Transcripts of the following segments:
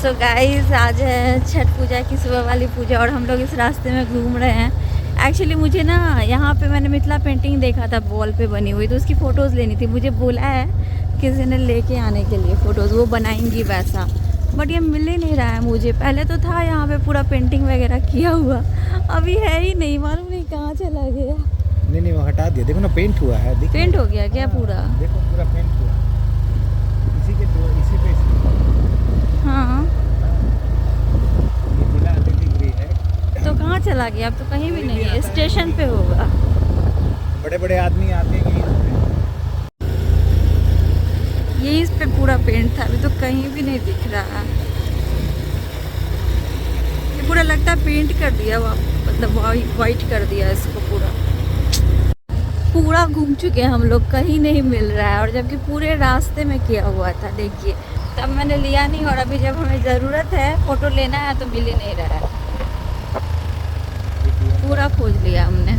So guys आज है छठ पूजा की सुबह वाली पूजा और हम लोग इस रास्ते में घूम रहे हैं। एक्चुअली मुझे ना यहाँ पे मैंने मिथिला पेंटिंग देखा था वॉल पे बनी हुई, तो उसकी फ़ोटोज़ लेनी थी। मुझे बोला है किसी ने लेके आने के लिए फ़ोटोज़, वो बनाएंगी वैसा, बट ये मिल ही नहीं रहा है मुझे। पहले तो था यहाँ पे पूरा पेंटिंग वगैरह किया हुआ, अभी है ही नहीं, मालूम नहीं कहाँ चला गया। नहीं वो हटा दिया, देखो ना पेंट हुआ है। पेंट हो गया क्या पूरा? देखो पूरा पेंट हुआ इसी के तो इसी पे हाँ ये मिला डिग्री है। तो कहाँ चला गया? अब तो कहीं भी नहीं है, स्टेशन पे होगा। बड़े बड़े आदमी आते हैं ये इस पे पूरा पेंट था, अभी तो कहीं भी नहीं दिख रहा। ये पूरा लगता है पेंट कर दिया, मतलब वाइट कर दिया इसको पूरा। पूरा घूम चुके हैं हम लोग, कहीं नहीं मिल रहा है, और जबकि पूरे रास्ते में किया हुआ था। देखिए तब मैंने लिया नहीं, और अभी जब हमें ज़रूरत है फ़ोटो लेना है तो मिल ही नहीं रहा है। पूरा खोज लिया हमने,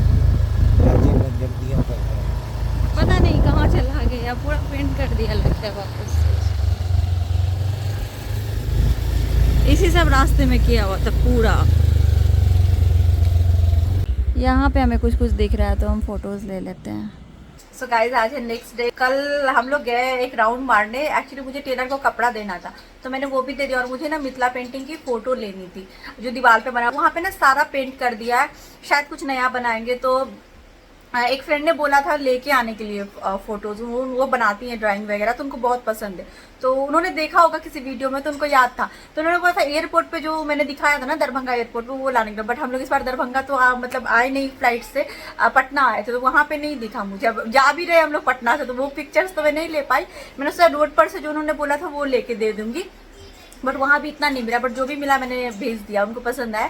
पता नहीं कहाँ चला गया, पूरा पेंट कर दिया लगता है वापस से। इसी सब रास्ते में किया हुआ था पूरा। यहाँ पे हमें कुछ कुछ दिख रहा है तो हम फोटोज ले लेते हैं। सो गाइज आज है नेक्स्ट डे। कल हम लोग गए एक राउंड मारने। एक्चुअली मुझे टेलर को कपड़ा देना था तो मैंने वो भी दे दिया, और मुझे ना मिथिला पेंटिंग की फोटो लेनी थी जो दीवार पे बना। वहाँ पे ना सारा पेंट कर दिया है, शायद कुछ नया बनाएंगे। तो एक फ्रेंड ने बोला था लेके आने के लिए फोटोज, वो बनाती हैं ड्राइंग वगैरह, तो उनको बहुत पसंद है। तो उन्होंने देखा होगा किसी वीडियो में तो उनको याद था, तो उन्होंने बोला था एयरपोर्ट पे जो मैंने दिखाया था ना दरभंगा एयरपोर्ट पे, वो लाने का। बट हम लोग इस बार दरभंगा तो मतलब आए नहीं फ्लाइट से, पटना आए थे, तो वहाँ पे नहीं दिखा मुझे। अब जा भी रहे हम लोग पटना से, तो वो पिक्चर्स तो मैं नहीं ले पाई। मैंने सोचा रोड पर से जो उन्होंने बोला था वो लेके दे दूंगी, बट वहाँ भी इतना नहीं मिला। बट जो भी मिला मैंने भेज दिया, उनको पसंद आया।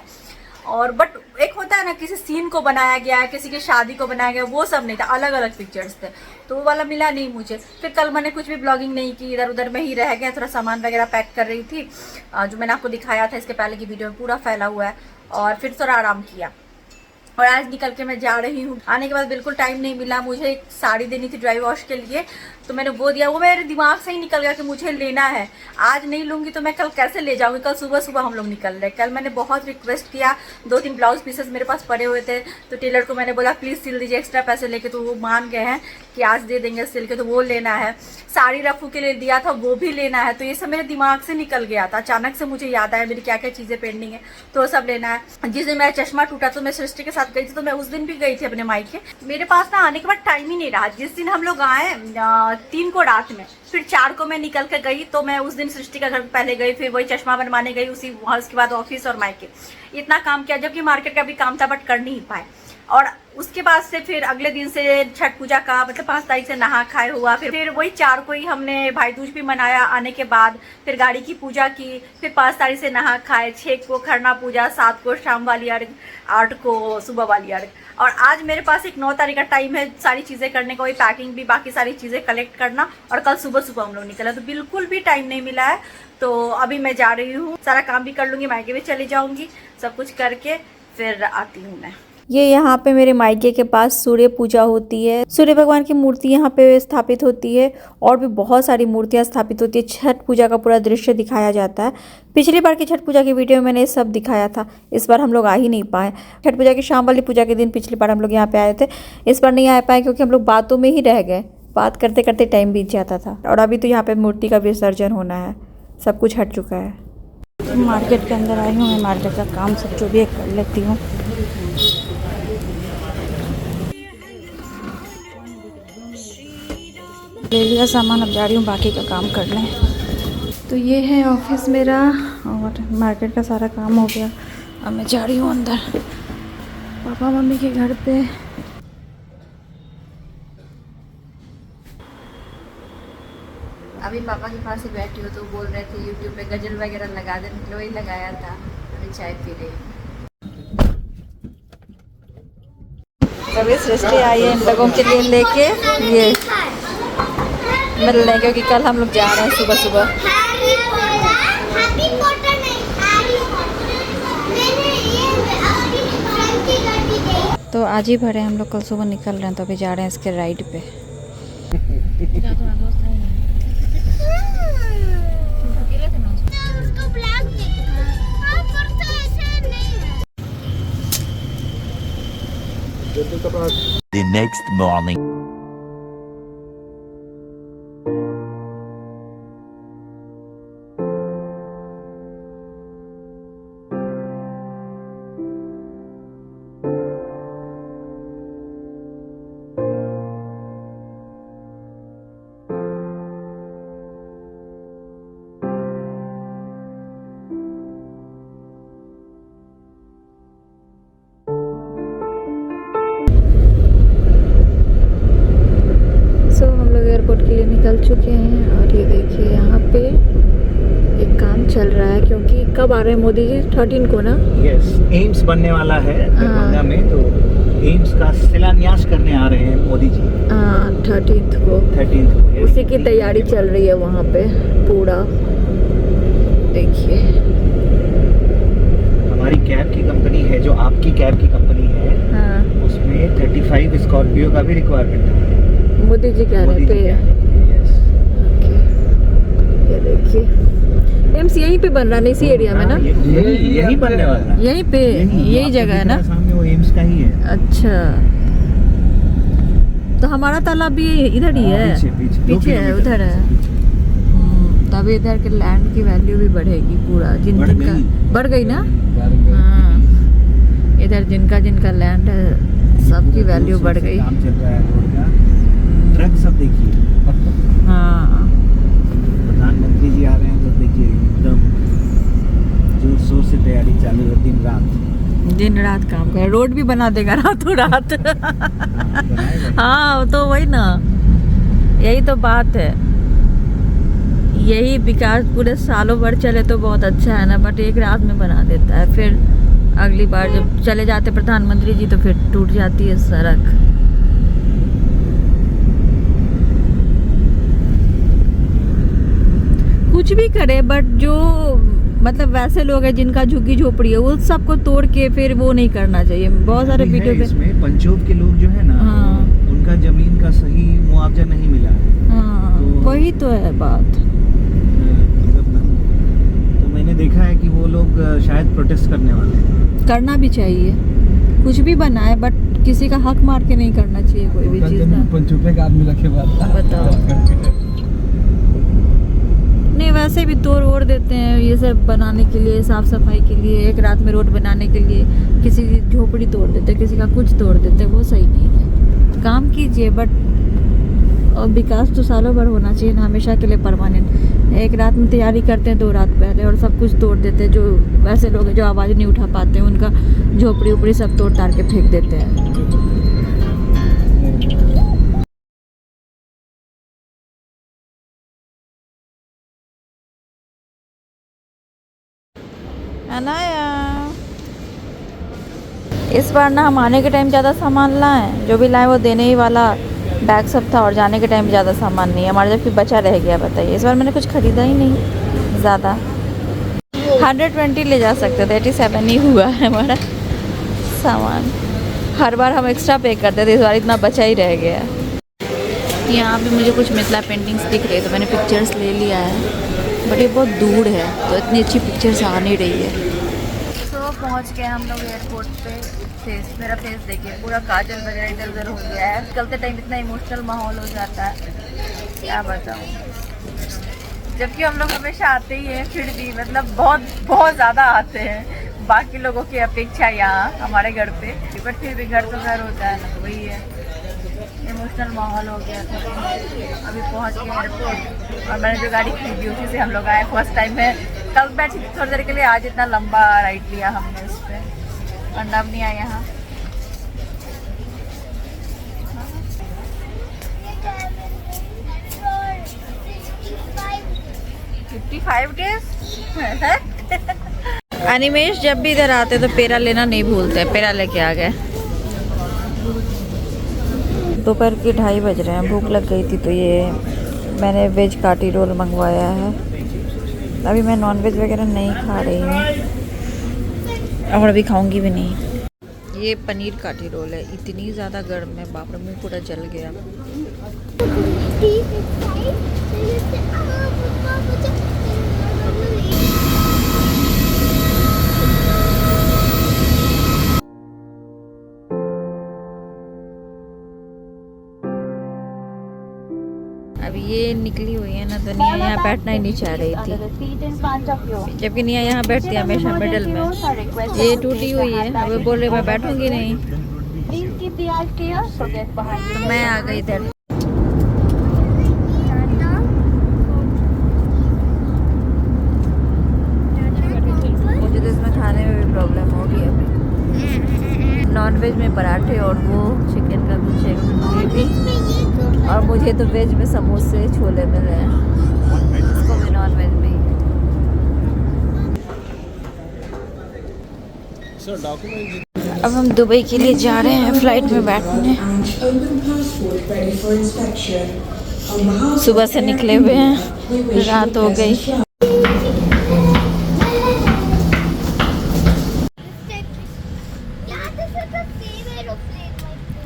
और बट एक होता है ना किसी सीन को बनाया गया है, किसी की शादी को बनाया गया, वो सब नहीं था, अलग अलग पिक्चर्स थे, तो वो वाला मिला नहीं मुझे। फिर कल मैंने कुछ भी ब्लॉगिंग नहीं की, इधर उधर में ही रह गया, थोड़ा सामान वगैरह पैक कर रही थी जो मैंने आपको दिखाया था इसके पहले की वीडियो में, पूरा फैला हुआ है। और फिर थोड़ा आराम किया, और आज निकल के मैं जा रही हूँ। आने के बाद बिल्कुल टाइम नहीं मिला, मुझे एक साड़ी देनी थी ड्राई वॉश के लिए, तो मैंने वो दिया। वो मेरे दिमाग से ही निकल गया कि मुझे लेना है, आज नहीं लूँगी तो मैं कल कैसे ले जाऊँगी। कल सुबह सुबह हम लोग निकल रहे। कल मैंने बहुत रिक्वेस्ट किया, 2-3 ब्लाउज पीसेस मेरे पास पड़े हुए थे, तो टेलर को मैंने बोला प्लीज़ सिल दीजिए एक्स्ट्रा पैसे लेके, तो वो मान गए हैं कि आज दे देंगे सिल के। तो वो लेना है, साड़ी रफू के लिए दिया था वो भी लेना है। तो ये सब मेरे दिमाग से निकल गया था, अचानक से मुझे याद आया मेरी क्या क्या चीज़ें पेंडिंग है, तो वो सब लेना है। जिस दिन मेरा चश्मा टूटा तो मैं सृष्टि के साथ गई थी, तो मैं उस दिन भी गई थी अपने मायके। मेरे पास ना आने के बाद टाइम ही नहीं रहा। जिस दिन हम लोग आए 3 को रात में, फिर 4 को मैं निकल कर गई, तो मैं उस दिन सृष्टि का घर पहले गई, फिर वही चश्मा बनवाने गई उसी वहाँ, उसके बाद ऑफिस और मायके, इतना काम किया, जबकि मार्केट का भी काम था बट कर नहीं पाए। और उसके बाद से फिर अगले दिन से छठ पूजा का मतलब 5 तारीख से नहा खाए हुआ। फिर वही 4 को ही हमने भाई दूज भी मनाया आने के बाद, फिर गाड़ी की पूजा की, फिर 5 तारीख से नहा खाए, 6 को खरना पूजा, 7 को शाम वाली अर्घ, 8 को सुबह वाली अर्घ। और आज मेरे पास एक 9 तारीख का टाइम है सारी चीज़ें करने का, वही पैकिंग भी, बाकी सारी चीज़ें कलेक्ट करना, और कल सुबह सुबह हम लोग निकला, तो बिल्कुल भी टाइम नहीं मिला है। तो अभी मैं जा रही हूँ, सारा काम भी कर लूँगी, मायके भी चली जाऊँगी, सब कुछ करके फिर आती हूँ मैं। ये यहाँ पे मेरे मायके के पास सूर्य पूजा होती है, सूर्य भगवान की मूर्ति यहाँ पे स्थापित होती है, और भी बहुत सारी मूर्तियाँ स्थापित होती है। छठ पूजा का पूरा दृश्य दिखाया जाता है। पिछली बार की छठ पूजा की वीडियो में मैंने सब दिखाया था, इस बार हम लोग आ ही नहीं पाए। छठ पूजा की शाम वाली पूजा के दिन पिछली बार हम लोग यहाँ पे आए थे, इस बार नहीं आ पाए क्योंकि हम लोग बातों में ही रह गए, बात करते करते टाइम बीत जाता था। और अभी तो यहाँ पे मूर्ति का विसर्जन होना है, सब कुछ हट चुका है। मार्केट के अंदर आई हूँ मैं, मार्केट का काम सब जो भी कर लेती हूँ। ले लिया सामान, अब जा रही हूँ बाकी का काम करने। तो ये है ऑफिस मेरा, और मार्केट का सारा काम हो गया। अब मैं जा रही हूँ अंदर पापा मम्मी के घर पे। अभी पापा के पास ही बैठी हो, तो बोल रहे थे यूट्यूब पे गजल वगैरह लगा देने के लिए, वही लगाया था। अभी चाय पी रही हूँ। अभी सृष्टि आई है इन लोगों के लिए लेके, ये मिलने, क्योंकि कल हम लोग जा रहे हैं सुबह सुबह। तो आज ही भरे हम लोग, कल सुबह निकल रहे हैं, तो अभी जा रहे हैं इसके राइड पे। The next morning. हम लोग एयरपोर्ट के लिए निकल चुके हैं और ये देखिए यहाँ पे एक काम चल रहा है, क्योंकि कब आ रहे हैं मोदी जी? 13 को ना? यस, एम्स बनने वाला है दरभंगा में, तो एम्स का शिलान्यास करने आ रहे हैं मोदी जी। हाँ, 13 को। 13 को उसी की तैयारी चल रही है वहाँ पे पूरा। देखिए हमारी कैब की कंपनी है, जो आपकी कैब की कंपनी है, हाँ, उसमें 35 स्कॉर्पियो का भी रिक्वायरमेंट है। मोदी जी कह रहे पे। ओके, ये देखिए एम्स यहीं पे बन रहा है, इसी एरिया में ना? यही बनने वाला है, यहीं पे, यही जगह है ना? सामने वो एम्स का ही है। अच्छा, तो हमारा तालाब भी इधर ही है? पीछे है, उधर है। तब इधर के लैंड की वैल्यू भी बढ़ेगी पूरा, जिनका बढ़ गई ना? हाँ, इधर जिनका जिनका लैंड है सबकी वैल्यू बढ़ गई। काम चल रहा है रोड का, ट्रक सब देखिए। हाँ, प्रधानमंत्री जी आ रहे हैं, तो देखिए एकदम जोर शोर से तैयारी चालू है, दिन रात काम कर, रोड भी बना देगा रातों रात। हाँ, तो वही ना, यही तो बात है। यही विकास पूरे सालों भर चले तो बहुत अच्छा है ना, बट एक रात में बना देता है, फिर अगली बार जब चले जाते प्रधानमंत्री जी तो फिर टूट जाती है सड़क। कुछ भी करे, बट जो मतलब वैसे लोग हैं जिनका झुग्गी झोपड़ी है, वो सबको तोड़ के फिर वो नहीं करना चाहिए। बहुत सारे वीडियो पे इसमें पंचोब के लोग जो है ना, हाँ, उनका जमीन का सही मुआवजा नहीं मिला है। हाँ, तो वही तो है बात। तो मैंने देखा है कि वो लोग शायद प्रोटेस्ट करने वाले हैं। करना भी चाहिए, कुछ भी बनाए, बट किसी का हक मार के नहीं करना चाहिए कोई भी चीज ना। पंचोबे का आदमी रखे बात बताओ, नहीं वैसे भी तोड़ ओड़ देते हैं ये सब बनाने के लिए, साफ सफाई के लिए, एक रात में रोड बनाने के लिए किसी की झोपड़ी तोड़ देते, किसी का कुछ तोड़ देते, वो सही नहीं है। काम कीजिए, बट और विकास तो सालों भर होना चाहिए ना, हमेशा के लिए परमानेंट। एक रात में तैयारी करते हैं 2 रात पहले और सब कुछ तोड़ देते हैं। जो वैसे लोग जो आवाज़ नहीं उठा पाते हैं, उनका झोपड़ी उपड़ी सब तोड़ ताड़ के फेंक देते हैं। अनाया, इस बार ना हम आने के टाइम ज़्यादा सामान लाएं, जो भी लाएं वो देने ही वाला बैग सब था, और जाने के टाइम ज़्यादा सामान नहीं है हमारा, जब फिर बचा रह गया। बताइए, इस बार मैंने कुछ ख़रीदा ही नहीं ज़्यादा। 120 ले जा सकते थे, 87 ही हुआ है हमारा सामान। हर बार हम एक्स्ट्रा पे करते थे, इस बार इतना बचा ही रह गया। यहाँ पे मुझे कुछ मिथिला पेंटिंग्स दिख रही है, तो मैंने पिक्चर्स ले लिया है, बट ये बहुत दूर है तो इतनी अच्छी पिक्चर्स आ नहीं रही है। तो पहुँच गए हम लोग एयरपोर्ट पे। मेरा फेस देखिए, पूरा काजल वगैरह इधर उधर हो गया है। चलते टाइम इतना इमोशनल माहौल हो जाता है, क्या बताऊँ। जबकि हम लोग हमेशा आते ही हैं, फिर भी मतलब बहुत बहुत ज़्यादा आते हैं बाकी लोगों की अपेक्षा यहाँ हमारे घर पे, बट फिर भी घर तो घर होता है ना, तो वही है, इमोशनल माहौल हो गया था। अभी पहुँच गए एयरपोर्ट और मैंने जो गाड़ी खरीदी उसी से हम लोग आए। फर्स्ट टाइम में कल बैठी थोड़ी देर के लिए, आज इतना लंबा राइड लिया हमने उस पर, वरना नहीं आए यहाँ। 55 डेज। अनिमेश जब भी इधर आते तो पेड़ा लेना नहीं भूलते, पेड़ा लेके आ गए। दोपहर के 2:30 बज रहे हैं, भूख लग गई थी तो ये मैंने वेज काटी रोल मंगवाया है। अभी मैं नॉन वेज वगैरह नहीं खा रही हूँ और अभी खाऊंगी भी नहीं। ये पनीर काटी रोल है, इतनी ज़्यादा गर्म है, बाप रे मुँह पूरा जल गया। निकली हुई है ना, तो निया यहाँ बैठना ही नहीं चाह रही थी, जबकि निया यहाँ बैठती है हमेशा मिडल में। ये टूटी हुई है, अब वो बोल रही मैं बैठूंगी नहीं, तो मैं आ गई इधर। मुझे तो इसमें खाने में भी प्रॉब्लम होगी अभी। नॉन वेज में पराठे और वो चिकन का कुछ ग्रेवी, और मुझे तो वेज में समोसे छोले मिले हैं, इसको भी नॉन वेज में ही। अब हम दुबई के लिए जा रहे हैं फ्लाइट में बैठने। सुबह से निकले हुए हैं, रात हो गई।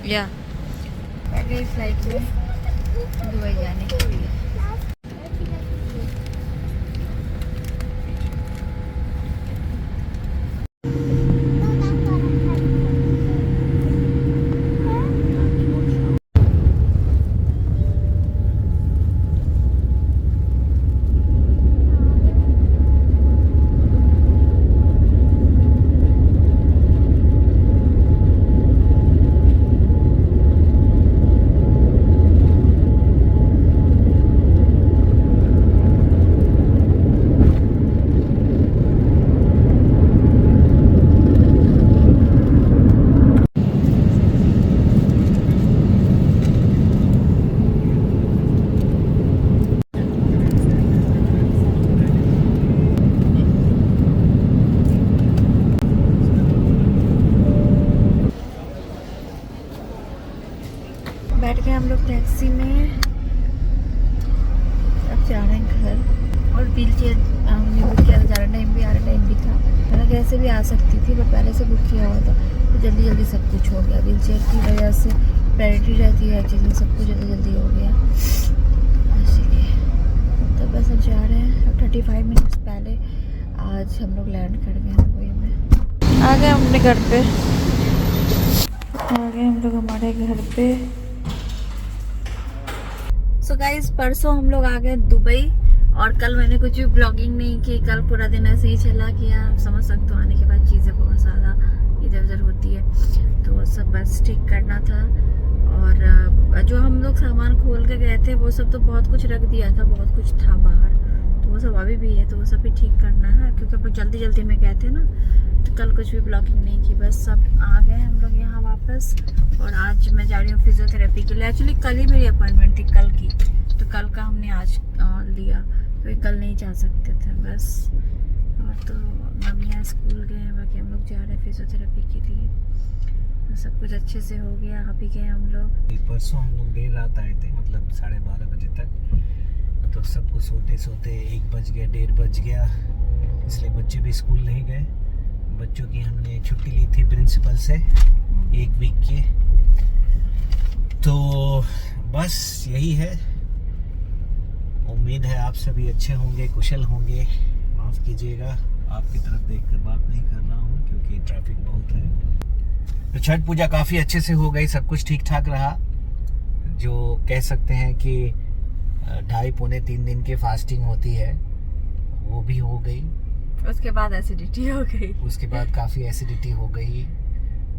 या गई फ्लाइट में दुबई जाने के लिए। बैठ गए हम लोग टैक्सी में, अब जा रहे हैं घर। और व्हील चेयर हमने बुक किया था, ज़्यादा टाइम भी था। मैंने कैसे भी आ सकती थी, बट पहले से बुक किया हुआ था, तो जल्दी जल्दी सब कुछ हो गया। व्हील चेयर की वजह से प्रायोरिटी रहती है हर चीज़ में, सब कुछ जल्दी जल्दी हो गया, इसीलिए। तो बस अब जा रहे हैं। अब 35 मिनट्स पहले आज हम लोग लैंड कर गए दुबई में। आ गए हम अपने घर पे, आ गए हम लोग हमारे घर पे। सो गाइस, परसों हम लोग आ गए दुबई, और कल मैंने कुछ भी ब्लॉगिंग नहीं की। कल पूरा दिन ऐसे ही चला गया। आप समझ सकते हो, आने के बाद चीज़ें बहुत ज़्यादा इधर उधर होती है, तो वो सब बस ठीक करना था। और जो हम लोग सामान खोल के गए थे, वो सब तो बहुत कुछ रख दिया था, बहुत कुछ था बाहर, तो वो सब अभी भी है, तो वो सब भी ठीक करना है, क्योंकि अब जल्दी जल्दी में गए थे ना, तो कल कुछ भी ब्लॉगिंग नहीं की। बस सब आ गए हम लोग यहाँ वापस, और आज मैं जा रही हूँ फिजियोथेरेपी के लिए। एक्चुअली कल ही मेरी अपॉइंटमेंट थी, कल की, तो कल का हमने आज लिया, तो कल नहीं जा सकते थे बस। और तो मम्मियाँ स्कूल गए हैं, बाकी हम लोग जा रहे हैं फिजियोथेरेपी के लिए। तो सब कुछ अच्छे से हो गया, अभी गए हम लोग। परसों हम लोग देर रात आए थे, मतलब 12:30 बजे तक, तो सबको सोते सोते 1 बज गया, 1:30 बज गया, इसलिए बच्चे भी स्कूल नहीं गए। बच्चों की हमने छुट्टी ली थी प्रिंसिपल से 1 वीक की। तो बस यही है, उम्मीद है आप सभी अच्छे होंगे, कुशल होंगे। माफ़ कीजिएगा, आपकी तरफ देखकर बात नहीं कर रहा हूँ, क्योंकि ट्रैफिक बहुत है। तो छठ पूजा काफ़ी अच्छे से हो गई, सब कुछ ठीक ठाक रहा। जो कह सकते हैं कि 2.5-3 दिन की फास्टिंग होती है, वो भी हो गई। उसके बाद एसिडिटी हो गई, उसके बाद काफ़ी एसिडिटी हो गई,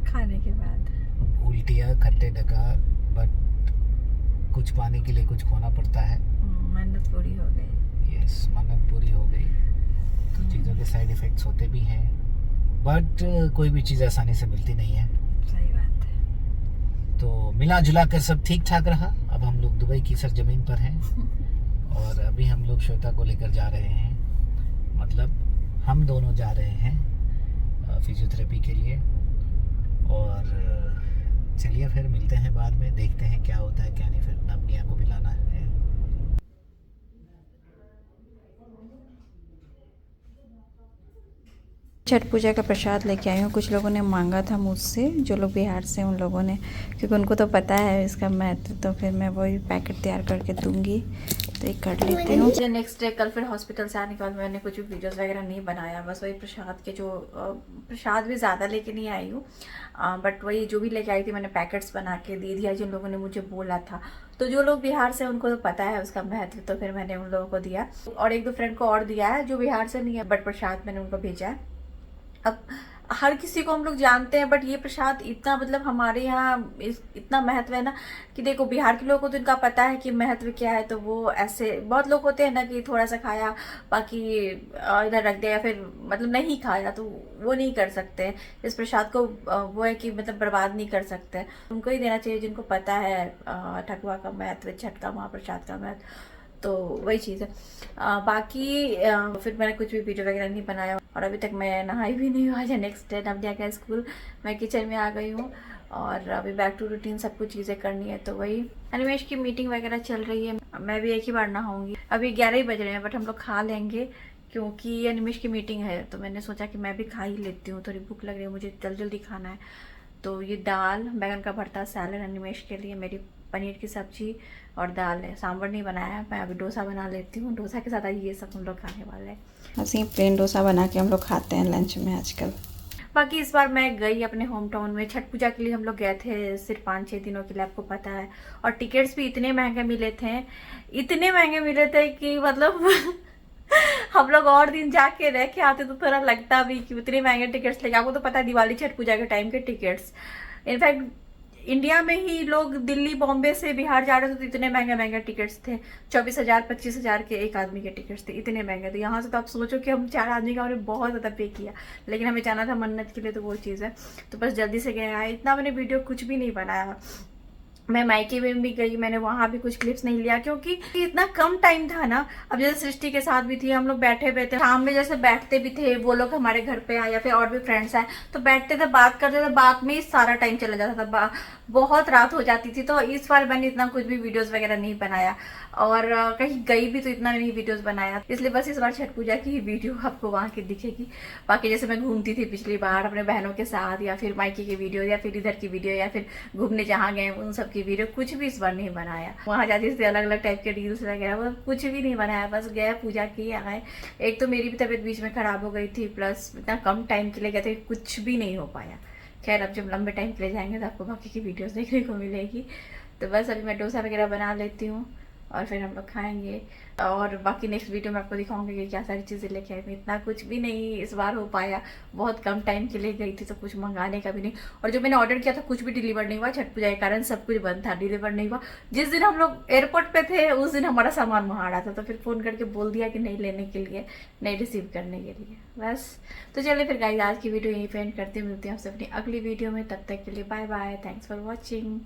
खाने के बाद उल्टियाँ, खट्टे डकार, बट कुछ पाने के लिए कुछ खोना पड़ता है। मन्नत पूरी हो गई। यस, मन्नत पूरी हो गई। तो चीज़ों के साइड इफ़ेक्ट्स होते भी हैं, बट कोई भी चीज़ आसानी से मिलती नहीं है। सही बात है। तो मिला जुला कर सब ठीक ठाक रहा। अब हम लोग दुबई की सरजमीन पर हैं, और अभी हम लोग श्वेता को लेकर जा रहे हैं, मतलब हम दोनों जा रहे हैं फिजियोथेरेपी के लिए। और चलिए फिर मिलते हैं बाद में, देखते हैं क्या होता है क्या नहीं। फिर नवनिया को भी लाना है। छठ पूजा का प्रसाद लेके आई हूँ। कुछ लोगों ने मांगा था मुझसे, जो लोग बिहार से, उन लोगों ने, क्योंकि उनको तो पता है इसका महत्व, तो फिर मैं वही पैकेट तैयार करके दूंगी। तो एक कर लेती हूँ। नेक्स्ट डे कल फिर हॉस्पिटल से आने के बाद मैंने कुछ भी वीडियोस वगैरह नहीं बनाया, बस वही प्रसाद के जो प्रसाद भी ज़्यादा लेके नहीं आई हूँ, बट वही जो भी लेके आई थी मैंने पैकेट्स बना के दे दिया जिन लोगों ने मुझे बोला था। तो जो लोग बिहार से उनको तो पता है उसका महत्व, तो फिर मैंने उन लोगों को दिया और एक दो फ्रेंड को और दिया है जो बिहार से नहीं है, बट प्रसाद मैंने उनको भेजा है। अब हर किसी को हम लोग जानते हैं, बट ये प्रसाद इतना मतलब हमारे यहाँ इतना महत्व है ना कि देखो बिहार के लोगों को तो इनका पता है कि महत्व क्या है, तो वो ऐसे बहुत लोग होते हैं ना कि थोड़ा सा खाया बाकी इधर रख दिया या फिर मतलब नहीं खाया, तो वो नहीं कर सकते इस प्रसाद को, वो है कि मतलब बर्बाद नहीं कर सकते, उनको ही देना चाहिए जिनको पता है ठकुआ का महत्व, छठ का महाप्रसाद का महत्व, तो वही चीज़ है। बाकी फिर मैंने कुछ भी वीडियो वगैरह नहीं बनाया और अभी तक मैं नहाई भी नहीं हूँ। आज नेक्स्ट डे नवदिया का स्कूल, मैं किचन में आ गई हूँ और अभी बैक टू रूटीन सब कुछ चीज़ें करनी है, तो वही अनिमेश की मीटिंग वगैरह चल रही है। मैं भी एक ही बार नहाऊंगी, अभी 11 ही बज रहे हैं बट हम लोग खा लेंगे क्योंकि अनिमेश की मीटिंग है, तो मैंने सोचा कि मैं भी खा ही लेती हूँ, थोड़ी भूख लग रही है मुझे, जल्दी जल्दी खाना है। तो ये दाल, बैगन का भरता, सैलड अनिमेश के लिए, मेरी पनीर की सब्जी और दाल है, सांभर नहीं बनाया है। मैं अभी डोसा बना लेती हूँ, डोसा के साथ ये सब हम लोग खाने वाले हैं। बस ये प्लेन डोसा बना के हम लोग खाते हैं लंच में आजकल। बाकी इस बार मैं गई अपने होम टाउन में, छठ पूजा के लिए हम लोग गए थे सिर्फ 5-6 दिनों के लिए, आपको पता है, और टिकट्स भी इतने महंगे मिले थे, इतने महंगे मिले थे कि मतलब हम लोग और दिन जाके रह के आते तो थोड़ा लगता भी कि उतने महंगे टिकट्स लेके, आपको तो पता है दिवाली छठ पूजा के टाइम के टिकट्स, इनफैक्ट इंडिया में ही लोग दिल्ली बॉम्बे से बिहार जा रहे थे तो इतने महंगे महंगे टिकट्स थे, 24,000 25,000 के एक आदमी के टिकट्स थे, इतने महंगे थे। यहाँ से तो आप सोचो कि हम 4 आदमी का हमने बहुत ज़्यादा पे किया, लेकिन हमें जाना था मन्नत के लिए, तो वो चीज़ है, तो बस जल्दी से गए आए। इतना मैंने वीडियो कुछ भी नहीं बनाया। मैं मायके में भी गई, मैंने वहाँ भी कुछ क्लिप्स नहीं लिया क्योंकि इतना कम टाइम था ना। अब जैसे सृष्टि के साथ भी थी, हम लोग बैठे हुए थे, शाम में जैसे बैठते भी थे, वो लोग हमारे घर पे आए या फिर और भी फ्रेंड्स आए तो बैठते थे, बात करते थे, बात में ही सारा टाइम चला जाता था, बहुत रात हो जाती थी। तो इस बार मैंने इतना कुछ भी वीडियोस वगैरह नहीं बनाया और कहीं गई भी तो इतना नहीं वीडियोस बनाया, इसलिए बस इस बार छठ पूजा की ही वीडियो आपको वहाँ की दिखेगी। बाकी जैसे मैं घूमती थी पिछली बार अपने बहनों के साथ, या फिर मायके की वीडियो, या फिर इधर की वीडियो, या फिर घूमने जहाँ गए उन सब की वीडियो, कुछ भी इस बार नहीं बनाया। वहाँ जाती थी अलग अलग टाइप के रील्स वगैरह, वो कुछ भी नहीं बनाया, बस गए पूजा किए आए। एक तो मेरी भी तबीयत बीच में खराब हो गई थी, प्लस इतना कम टाइम के लिए गए थे, कुछ भी नहीं हो पाया। खैर अब जब लंबे टाइम के लिए जाएंगे तो आपको बाकी की वीडियोस देखने को मिलेगी। तो बस अभी मैं डोसा वगैरह बना लेती हूँ और फिर हम लोग खाएंगे, और बाकी नेक्स्ट वीडियो में आपको दिखाऊंगी कि क्या सारी चीज़ें लेके आई। इतना कुछ भी नहीं इस बार हो पाया, बहुत कम टाइम के लिए गई थी तो कुछ मंगाने का भी नहीं, और जो मैंने ऑर्डर किया था कुछ भी डिलीवर नहीं हुआ, छठ पूजा के कारण सब कुछ बंद था, डिलीवर नहीं हुआ। जिस दिन हम लोग एयरपोर्ट पे थे उस दिन हमारा सामान वहाँ आ रहा था, तो फिर फ़ोन करके बोल दिया कि नहीं लेने के लिए, नहीं रिसीव करने के लिए। बस तो चलिए फिर गाइस आज की वीडियो यहीं पे एंड करते, मिलते हैं आपसे अपनी अगली वीडियो में, तब तक के लिए bye bye, thanks for watching.